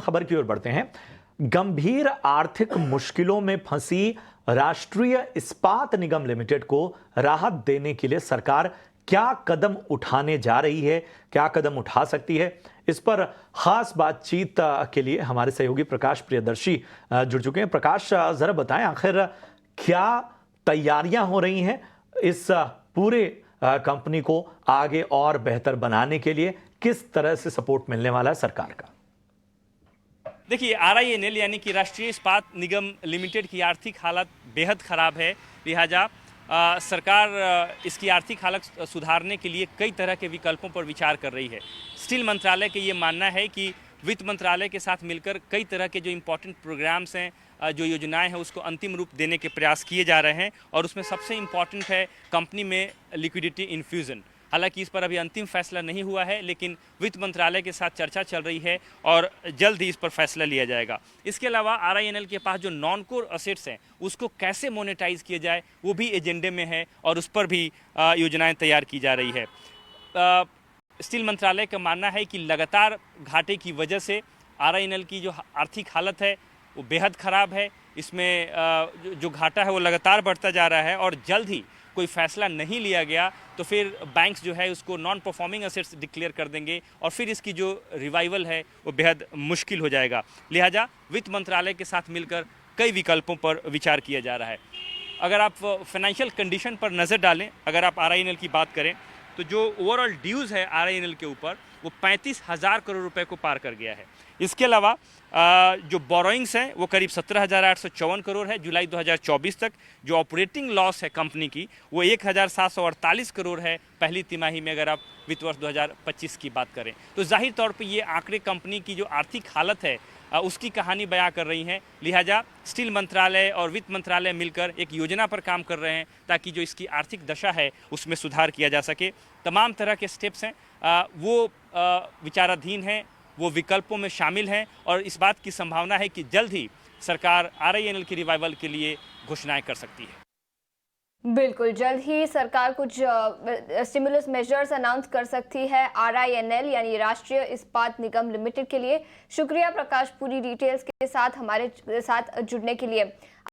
खबर की ओर बढ़ते हैं। गंभीर आर्थिक मुश्किलों में फंसी राष्ट्रीय इस्पात निगम लिमिटेड को राहत देने के लिए सरकार क्या कदम उठाने जा रही है, क्या कदम उठा सकती है, इस पर खास बातचीत के लिए हमारे सहयोगी प्रकाश प्रियदर्शी जुड़ चुके हैं। प्रकाश, जरा बताएं आखिर क्या तैयारियां हो रही हैं इस पूरे कंपनी को आगे और बेहतर बनाने के लिए, किस तरह से सपोर्ट मिलने वाला है सरकार का? देखिए, RINL यानी कि राष्ट्रीय इस्पात निगम लिमिटेड की आर्थिक हालत बेहद ख़राब है। लिहाजा सरकार इसकी आर्थिक हालत सुधारने के लिए कई तरह के विकल्पों पर विचार कर रही है। स्टील मंत्रालय का ये मानना है कि वित्त मंत्रालय के साथ मिलकर कई तरह के जो इम्पोर्टेंट प्रोग्राम्स हैं, जो योजनाएं हैं, उसको अंतिम रूप देने के प्रयास किए जा रहे हैं। और उसमें सबसे इम्पॉर्टेंट है कंपनी में लिक्विडिटी इन्फ्यूज़न। हालांकि इस पर अभी अंतिम फैसला नहीं हुआ है, लेकिन वित्त मंत्रालय के साथ चर्चा चल रही है और जल्द ही इस पर फैसला लिया जाएगा। इसके अलावा RINL के पास जो नॉन कोर असेट्स हैं उसको कैसे मोनेटाइज किया जाए, वो भी एजेंडे में है और उस पर भी योजनाएं तैयार की जा रही है। स्टील मंत्रालय का मानना है कि लगातार घाटे की वजह से RINL की जो आर्थिक हालत है वो बेहद ख़राब है। इसमें जो घाटा है वो लगातार बढ़ता जा रहा है और जल्द ही कोई फैसला नहीं लिया गया तो फिर बैंक्स जो है उसको नॉन परफॉर्मिंग असेट्स डिक्लेयर कर देंगे और फिर इसकी जो रिवाइवल है वो बेहद मुश्किल हो जाएगा। लिहाजा वित्त मंत्रालय के साथ मिलकर कई विकल्पों पर विचार किया जा रहा है। अगर आप फाइनेंशियल कंडीशन पर नज़र डालें, अगर आप RINL की बात करें तो जो ओवरऑल ड्यूज़ है RINL के ऊपर वो 35,000 करोड़ रुपए को पार कर गया है। इसके अलावा जो बोरोइंग्स हैं वो करीब 17,854 करोड़ है जुलाई 2024 तक। जो ऑपरेटिंग लॉस है कंपनी की वो 1,748 करोड़ है पहली तिमाही में, अगर आप वित्त वर्ष 2025 की बात करें तो जाहिर तौर पे ये आंकड़े कंपनी की जो आर्थिक हालत है उसकी कहानी बयां कर रही हैं। लिहाजा स्टील मंत्रालय और वित्त मंत्रालय मिलकर एक योजना पर काम कर रहे हैं ताकि जो इसकी आर्थिक दशा है उसमें सुधार किया जा सके। तमाम तरह के स्टेप्स हैं वो विचाराधीन हैं, वो विकल्पों में शामिल हैं और इस बात की संभावना है कि जल्द ही सरकार RINL की रिवाइवल के लिए घोषणाएं कर सकती है। बिल्कुल, जल्द ही सरकार कुछ स्टिमुलस मेजर्स अनाउंस कर सकती है RINL यानी राष्ट्रीय इस्पात निगम लिमिटेड के लिए। शुक्रिया प्रकाश, पूरी डिटेल्स के साथ हमारे साथ जुड़ने के लिए।